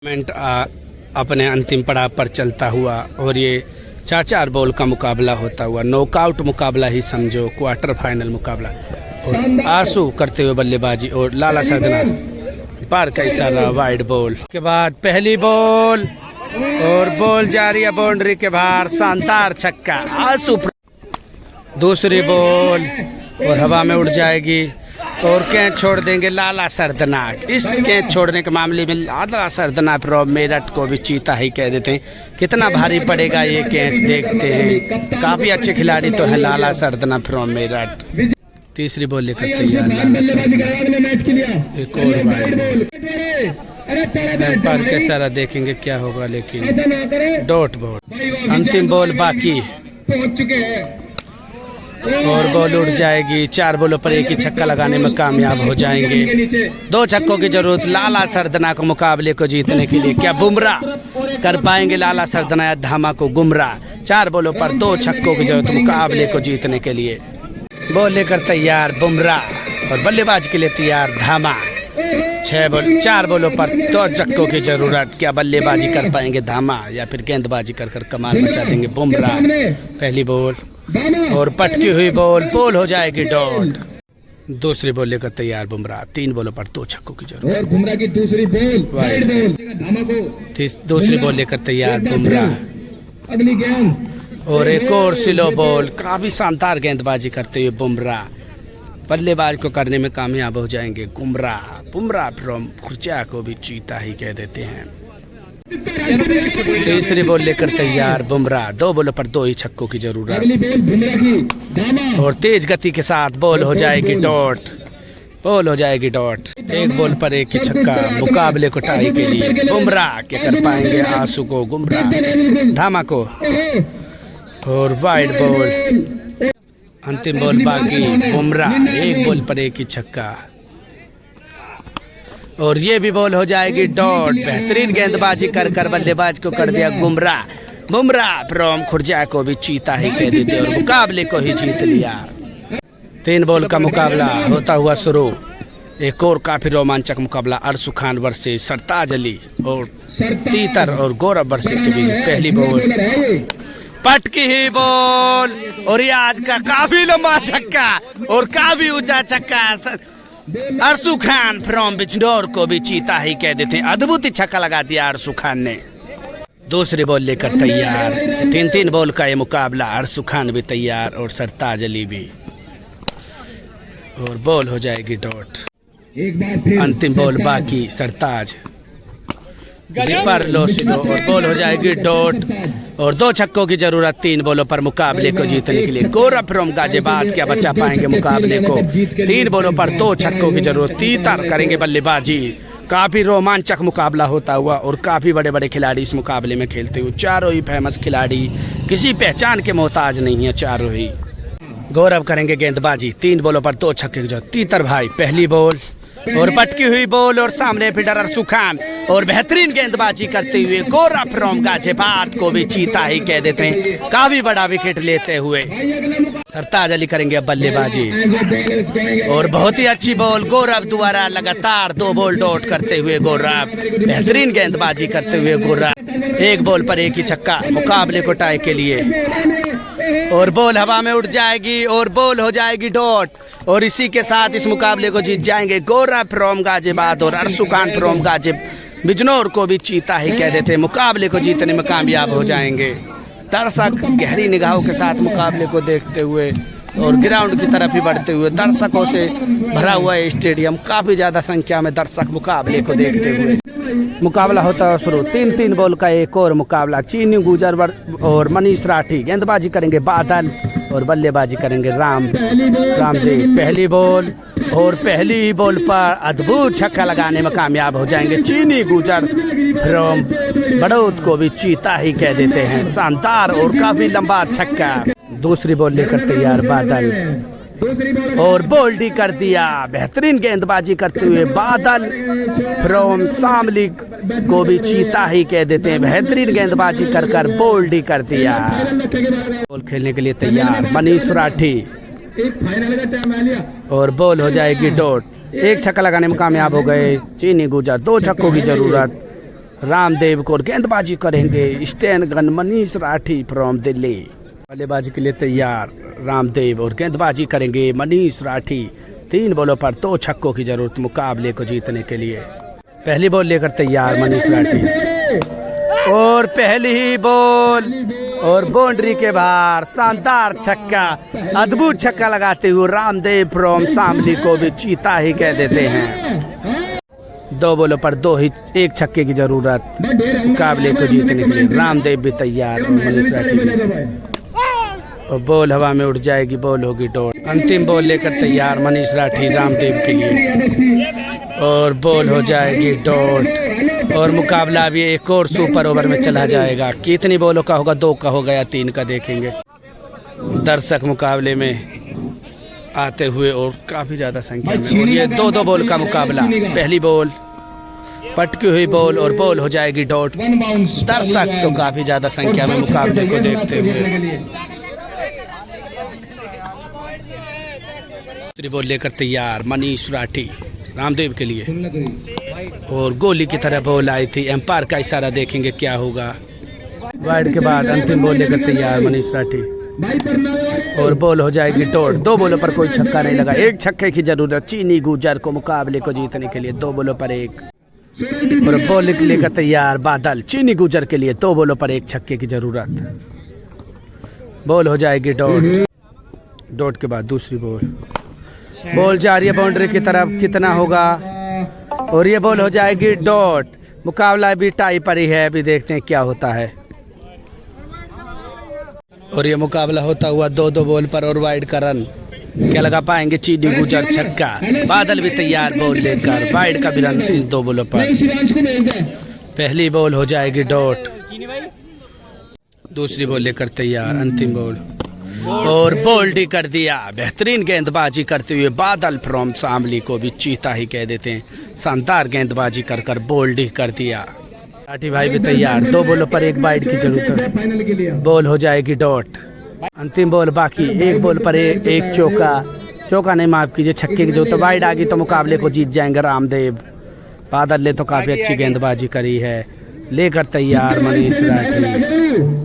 Tournament अपने अंतिम पड़ाव पर चलता हुआ और ये 4-4 बॉल का मुकाबला होता हुआ नॉकआउट मुकाबला ही समझो, क्वार्टर फाइनल मुकाबला। और आंसू करते हुए बल्लेबाजी और लाला सरदना पार का इशारा, वाइड बॉल के बाद पहली बॉल और बॉल जा रही है बाउंड्री के बाहर, शानदार छक्का आंसू। दूसरी बॉल और हवा में उड़ जाएगी और कैच छोड़ देंगे लाला सरदनाक। इस कैच छोड़ने के मामले में लाला सरदनाक मेरठ को भी चीता ही कह देते हैं। कितना भारी पड़ेगा ये कैच देखते हैं। काफी अच्छे खिलाड़ी तो है लाला सरदनाक फ्रॉम मेरठ। तीसरी बॉल लेकर तैयार एक और बार के सारा देखेंगे क्या होगा, लेकिन डॉट बॉल। अंतिम बॉल बाकी और बॉल उड़ जाएगी। 4 बॉलों पर एक ही छक्का लगाने में कामयाब हो जाएंगे। 2 छक्कों की जरूरत लाला सरदना को मुकाबले को जीतने के लिए। क्या बुमराह कर पाएंगे लाला सरदना या धामा को गुमराह? 4 बॉलों पर 2 छक्कों की जरूरत मुकाबले को जीतने के लिए। बॉल लेकर तैयार बुमराह और बल्लेबाज के लिए तैयार धामा। 4 बॉलों पर 2 छक्कों की जरूरत। क्या बल्लेबाजी कर पाएंगे धामा या फिर गेंदबाजी कर कमाल मचा देंगे बुमराह? पहली बॉल और पटकी हुई बॉल हो जाएगी डॉट। दूसरी बॉल लेकर तैयार बुमराह। 3 बॉलों पर 2 छक्कों की जरूरत। बुमराह की दूसरी दूसरी बॉल लेकर तैयार बुमराह। अगली गेंद और एक और स्लो बॉल। काफी शानदार गेंदबाजी करते हुए बुमराह बल्लेबाज को करने में कामयाब हो जाएंगे बुमराह फ्रॉम खुर्चा को भी चीता ही कह देते हैं। तीसरी बॉल लेकर तैयार बुमराह। 2 बॉलों पर 2 ही छक्कों की जरूरत और तेज गति के साथ बॉल हो जाएगी डॉट। 1 बॉल पर 1 ही छक्का मुकाबले को टाई के लिए। बुमराह के कर पाएंगे आंसू को गुमराह धामा को और वाइड बॉल। अंतिम बॉल बाकी बुमराह। 1 बॉल पर 1 ही छक्का और ये भी बॉल हो जाएगी डॉट। बेहतरीन गेंदबाजी कर बल्लेबाज को कर दिया बुमराह फ्रॉम खुर्जा को भी चीता ही कह देते और मुकाबले को ही जीत लिया। 3 बॉल का मुकाबला होता हुआ शुरू। एक और काफी रोमांचक मुकाबला अरसू खान वर्सेस सरताज अली और तीतर और गौरव वर्सेस के बीच। पहली बॉल पटकी ही बॉल और ये आज का काफी लंबा छक्का और काफी ऊंचा छक्का। अरसू खान फ्रॉम बिजनौर को भी चीता ही कह देते हैं। अद्भुत छक्का लगा दिया अरसू खान ने। दूसरी बॉल लेकर तैयार। 3 बॉल का ये मुकाबला। अरसू खान भी तैयार और सरताज अली भी और बॉल हो जाएगी डॉट। अंतिम बॉल बाकी सरताज पर लो सिलो और बॉल हो जाएगी डॉट और 2 छक्कों की जरूरत 3 बॉलों पर मुकाबले को जीतने के लिए। गौरव फ्रॉम गाजियाबाद क्या बचा पाएंगे मुकाबले को? 3 बॉलों पर 2 छक्कों की जरूरत। तीतर करेंगे बल्लेबाजी। काफी रोमांचक मुकाबला होता हुआ और काफी बड़े खिलाड़ी इस मुकाबले में खेलते हुए। चारों ही फेमस खिलाड़ी, किसी पहचान के मोहताज नहीं है चारों ही। गौरव करेंगे गेंदबाजी। 3 बॉलों पर 2 छक्के की जरूरत। तीतर भाई पहली बॉल और पटकी हुई बॉल और सामने फील्डर अरसू खान और बेहतरीन गेंदबाजी करते हुए गौरव फ्रॉम गाजियाबाद को भी चीता ही कह देते हैं। काफी बड़ा विकेट लेते हुए सरताज अली करेंगे अब बल्लेबाजी और बहुत ही अच्छी बॉल गौरव द्वारा। लगातार 2 बॉल डॉट करते हुए गौरव बेहतरीन गेंदबाजी करते हुए गौरव। 1 बॉल पर 1 ही छक्का मुकाबले को टाई के लिए और बॉल हवा में उड़ जाएगी और बॉल हो जाएगी डॉट और इसी के साथ इस मुकाबले को जीत जाएंगे गौरव फ्रॉम गाजियाबाद और अरसू खान फ्रॉम बिजनौर को भी चीता ही कह देते हैं। मुकाबले को जीतने में कामयाब हो जाएंगे। दर्शक गहरी निगाहों के साथ मुकाबले को देखते हुए और ग्राउंड की तरफ ही बढ़ते हुए। दर्शकों से भरा हुआ स्टेडियम, काफी ज्यादा संख्या में दर्शक मुकाबले को देखते हुए। मुकाबला होता है शुरू। 3 बॉल का एक और मुकाबला। चीनी गुजर और मनीष राठी गेंदबाजी करेंगे बादल और बल्लेबाजी करेंगे रामदेव। पहली बॉल और पहली बॉल पर अद्भुत छक्का लगाने में कामयाब हो जाएंगे चीनी गुजर फ्रॉम बड़ौद को भी चीता ही कह देते हैं। शानदार और काफी लंबा छक्का। दूसरी बॉल लेकर तैयार बादल और बोल्ड कर दिया। बेहतरीन गेंदबाजी करते हुए बादल फ्रॉम शामली को भी चीता ही कह देते हैं। बेहतरीन गेंदबाजी कर बोल्ड कर दिया। बॉल खेलने के लिए तैयार मनीष राठी और बॉल हो जाएगी डॉट। 1 छक्का लगाने में कामयाब हो गए चीनी गुजर। 2 छक्कों की जरूरत। रामदेव को, और गेंदबाजी करेंगे stand gun Manish Rathi from Delhi. बल्लेबाजी के लिए तैयार रामदेव और गेंदबाजी करेंगे मनीष राठी। 3 बॉलों पर 2 छक्कों की जरूरत मुकाबले को जीतने के लिए। पहली बॉल लेकर तैयार मनीष राठी और पहली ही बॉल और बाउंड्री के बाहर शानदार छक्का, अद्भुत छक्का लगाते हुए रामदेव फ्रॉम शामली को भी चीता ही कह देते हैं। 2 बॉलों पर 1 छक्के की जरूरत मुकाबले को जीतने के लिए। रामदेव भी तैयार और मनीष राठी भी। और बॉल हवा में उड़ जाएगी, बॉल होगी डॉट। अंतिम बॉल लेकर तैयार मनीष राठी रामदेव के लिए और बॉल हो जाएगी डॉट। और मुकाबला भी एक और सुपर ओवर में चला जाएगा। कितनी बॉलों का होगा, 2 का होगा या 3 का, देखेंगे। दर्शक मुकाबले में आते हुए और काफी ज्यादा संख्या में, और ये 2-2 बॉल का मुकाबला। पहली बॉल पटकी हुई बॉल और बॉल हो जाएगी डॉट। दर्शक तो काफी ज्यादा संख्या में मुकाबले को देखते हुए। दूसरी बॉल लेकर तैयार मनीष राठी रामदेव के लिए और गोली की तरह बॉल आई थी। एम्पायर का इशारा, देखेंगे क्या होगा। वाइड के बाद अंतिम बॉल लेकर तैयार मनीष राठी और बॉल हो जाएगी डॉट। 2 बॉलों पर कोई छक्का नहीं लगा, 1 छक्के की जरूरत चीनी गुजर को मुकाबले को जीतने के लिए। 2 बॉलों पर 1 और बॉल लेकर तैयार बादल चीनी गुजर के लिए। 2 बॉलों पर 1 छक्के की जरूरत। बॉल हो जाएगी डॉट। डॉट के बाद दूसरी बॉल जा रही है बाउंड्री की तरफ, कितना होगा, और ये बॉल हो जाएगी डॉट। मुकाबला भी टाई पर ही है, अभी देखते हैं क्या होता है। और ये मुकाबला होता हुआ 2-2 बॉल पर और वाइड का रन क्या लगा पाएंगे चीनी गुजर छक्का। बादल भी तैयार बॉल लेकर, वाइड का भी रन इन 2 बॉलों पर। पहली बॉल हो जाएगी डॉट। दूसरी बॉल लेकर तैयार अंतिम बॉल और बोल्ड कर दिया। बेहतरीन गेंदबाजी करते हुए बादल फ्रॉम शामली को भी चीता ही कह देते हैं। शानदार गेंदबाजी कर बोल्ड कर दिया। राठी भाई भी तैयार। 2 बॉलों पर 1 वाइड की जरूरत है। बॉल हो जाएगी डॉट। अंतिम बॉल बाकी, 1 बॉल पर 1 चौका नहीं, माफ कीजिए, छक्के की जरूरत। वाइड आ गई तो मुकाबले को जीत जाएंगे रामदेव। बादल ने तो काफी अच्छी गेंदबाजी करी है। लेकर तैयार मनीष राठी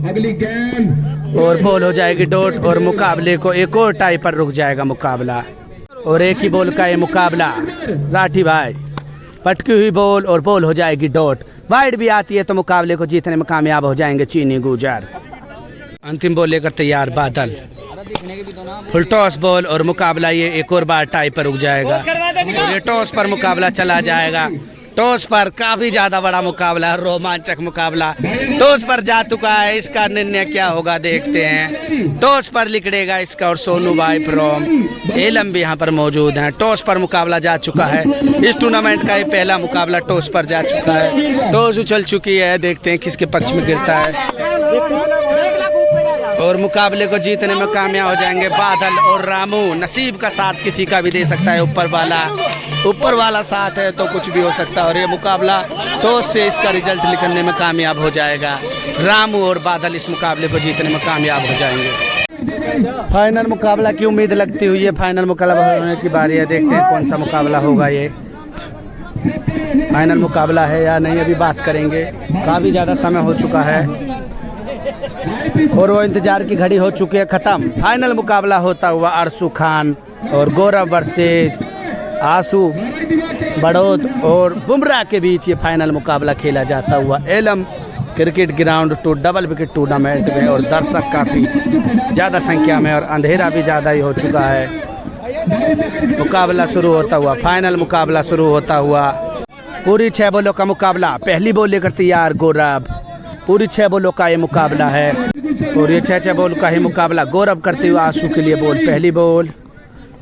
अगली गेंद और बॉल हो जाएगी डॉट और मुकाबले को एक और टाई पर रुक जाएगा मुकाबला। और 1 ही बॉल का ये मुकाबला। राठी भाई पटकी हुई बॉल और बॉल हो जाएगी डॉट। वाइड भी आती है तो मुकाबले को जीतने में कामयाब हो जाएंगे चीनी गुजर। अंतिम बॉल लेकर तैयार बादल। फुल टॉस बॉल और मुकाबला ये एक और बार टाई पर रुक जाएगा। और ये टॉस पर मुकाबला चला जाएगा। टॉस पर काफी ज्यादा बड़ा मुकाबला, रोमांचक मुकाबला टॉस पर जा चुका है। इसका निर्णय क्या होगा देखते हैं। टॉस पर लिखड़ेगा इसका और सोनू भाई फ्रॉम एलम भी यहाँ पर मौजूद हैं। टॉस पर मुकाबला जा चुका है। इस टूर्नामेंट का ये पहला मुकाबला टॉस पर जा चुका है। टॉस उछल चुकी है, देखते हैं किसके पक्ष में गिरता है। और मुकाबले को जीतने में कामयाब हो जाएंगे बादल और रामू। नसीब का साथ किसी का भी दे सकता है, ऊपर वाला साथ है तो कुछ भी हो सकता है। और ये मुकाबला टॉस से इसका रिजल्ट निकलने में कामयाब हो जाएगा। रामू और बादल इस मुकाबले को जीतने में कामयाब हो जाएंगे। फाइनल मुकाबला की उम्मीद लगती हुई है। फाइनल मुकाबला होने की बारी है, देखते हैं कौन सा मुकाबला होगा। ये फाइनल मुकाबला है या नहीं, अभी बात करेंगे। काफी ज्यादा समय हो चुका है और वो इंतजार की घड़ी हो चुकी है खत्म। फाइनल मुकाबला होता हुआ अरसू खान और गौरव वर्सेस आंसू बड़ौद और बुमराह के बीच ये फाइनल मुकाबला खेला जाता हुआ Elam cricket ground two double wicket tournament में। और दर्शक काफ़ी ज़्यादा संख्या में और अंधेरा भी ज़्यादा ही हो चुका है। मुकाबला शुरू होता हुआ, फाइनल मुकाबला शुरू होता हुआ। पूरी 6 बॉलों का मुकाबला। पहली बॉल लेकर तैयार गौरव। पूरी 6 बॉलों का ये मुकाबला है और ये 6 बॉल का ही मुकाबला। गौरव करते हुए आंसू के लिए बॉल। पहली बॉल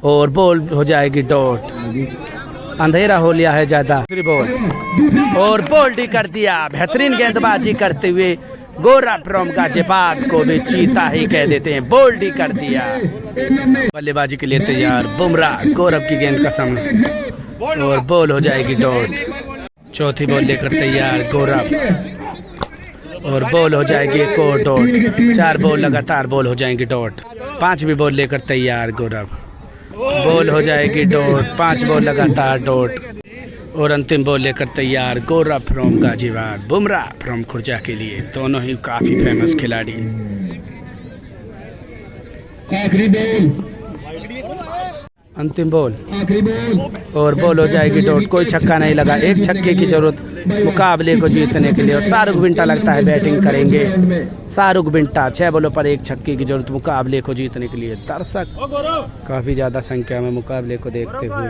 और बॉल हो जाएगी डॉट। अंधेरा हो लिया है ज़्यादा। दूसरी बॉल और बोल्ड कर दिया। बेहतरीन गेंदबाजी करते हुए गौरव फ्रॉम गाजियाबाद को भी चीता ही कह देते हैं। बोल्ड कर दिया। बल्लेबाजी के लिए तैयार बुमराह। गौरव की गेंद का सामना और बॉल हो जाएगी डॉट। चौथी बॉल लेकर तैयार गौरव और बॉल हो जाएगी एक और डॉट। 4 बॉल लगातार बॉल हो जाएंगी डॉट। 5वीं बॉल लेकर तैयार गौरव बॉल हो जाएगी डॉट। 5 बॉल लगातार डॉट। और अंतिम बॉल लेकर तैयार गौरव फ्रॉम गाजीवाड़, बुमराह फ्रॉम खुर्जा के लिए। दोनों ही काफ़ी फेमस खिलाड़ी। आखिरी बॉल, अंतिम बॉल आखिरी बॉल और बॉल हो जाएगी डॉट। कोई छक्का नहीं लगा। एक छक्के की जरूरत मुकाबले को जीतने के लिए। और शाहरुख बिंटा लगता है बैटिंग करेंगे। शाहरुख बिंटा 6 बॉलों पर 1 छक्के की जरूरत मुकाबले को जीतने के लिए। दर्शक काफ़ी ज़्यादा संख्या में मुकाबले को देखते हुए।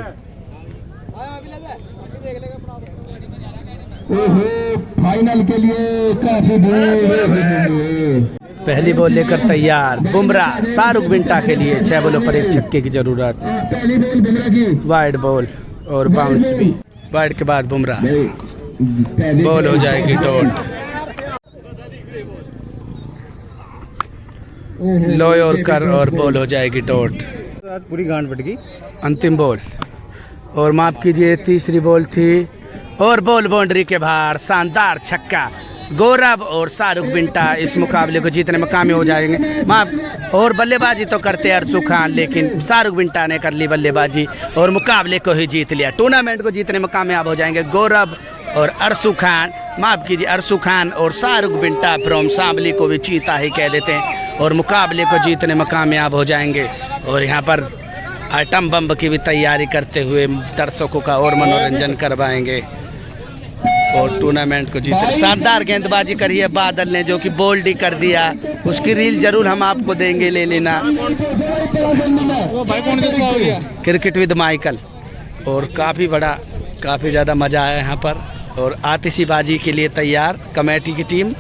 ओहो, फाइनल के लिए काफी दूर। पहली बॉल लेकर तैयार बुमराह शाहरुख बिंटा के लिए। 6 बॉलों पर 1 छक्के की जरूरत। पहली बॉल बुमराह की, वाइड बॉल और बाउंस भी। वाइड के बाद बुमराह, बॉल हो जाएगी डॉट। लो और कर और बॉल हो जाएगी डॉट। पूरी गांड फट गई। अंतिम बॉल और माफ कीजिए तीसरी बॉल थी और बॉल बाउंड्री के बाहर। शानदार छक्का। गौरव और शाहरुख बिंटा इस मुकाबले को जीतने में कामयाब हो जाएंगे। माफ और बल्लेबाजी तो करते अरसू खान, लेकिन शाहरुख बिंटा ने कर ली बल्लेबाजी और मुकाबले को ही जीत लिया। टूर्नामेंट को जीतने में कामयाब हो जाएंगे गौरव और अरसू खान। माफ कीजिए अरसू खान और शाहरुख बिंटा फ्रॉम शामली को भी चीता ही कह देते हैं और मुकाबले को जीतने में कामयाब हो जाएंगे। और यहाँ पर आइटम बम की भी तैयारी करते हुए दर्शकों का और मनोरंजन करवाएंगे और टूर्नामेंट को जीते। शानदार गेंदबाजी करी है बादल ने, जो कि बोल्ड ही कर दिया। उसकी रील जरूर हम आपको देंगे, ले लेना। Cricket with Michael. और काफ़ी बड़ा, काफ़ी ज़्यादा मज़ा आया यहाँ पर। और आतिशीबाजी के लिए तैयार कमेटी की टीम।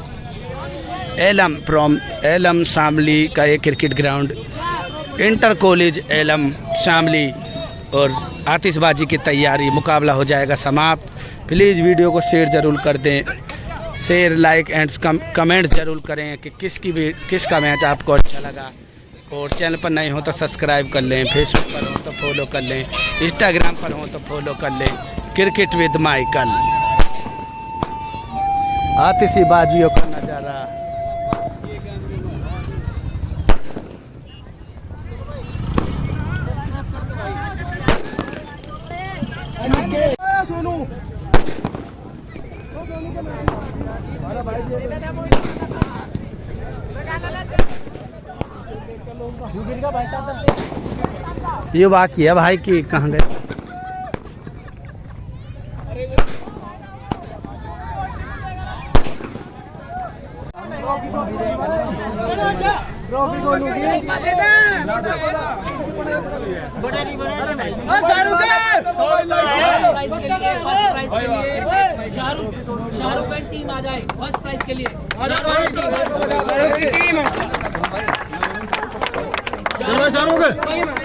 एलम फ्रॉम एलम शामली का ये cricket ground, inter college Elam Shamli. और आतिशबाजी की तैयारी। मुकाबला हो जाएगा समाप्त। प्लीज़ वीडियो को शेयर ज़रूर कर दें। शेयर, लाइक एंड कमेंट ज़रूर करें कि किसका मैच आपको अच्छा लगा। और चैनल पर नए हो तो सब्सक्राइब कर लें। फेसबुक पर हो तो फॉलो कर लें। इंस्टाग्राम पर हो तो फॉलो कर लें। Cricket with Michael. आतिशबाजियों का नज़ारा। ये बाकी है भाई की कहाँ गए। शाहरुख खान टीम आ जाए फर्स्ट प्राइज के लिए।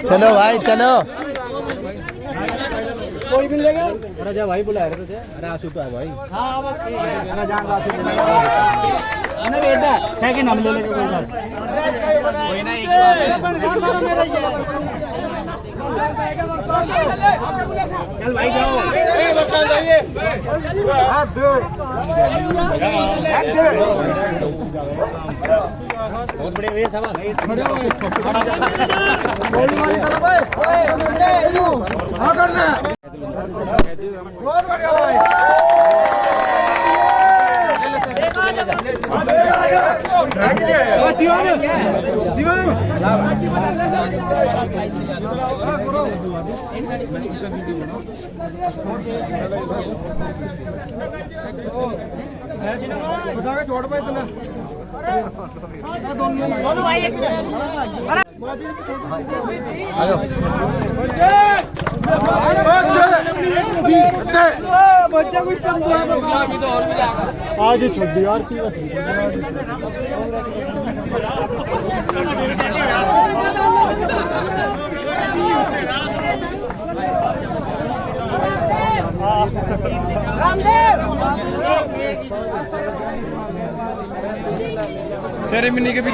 चलो भाई चलो। कोई भी लेगा। अरे जा भाई बुला रहे थे। अरे आशु तो है भाई। हां बस ठीक है। अरे जान आशु ना बेटा है कि नाम ले लेके कोई बात कोई ना। एक बार सारा मेरा ही है। चल भाई जाओ। ए बता जाइए। हाथ दो। बहुत बढ़िया भैया साहब। हां करना। बहुत बढ़िया भाई। शिवम छोड़ पाए इतना। आज ही छोड़ दी यार की सेरेमनी के भी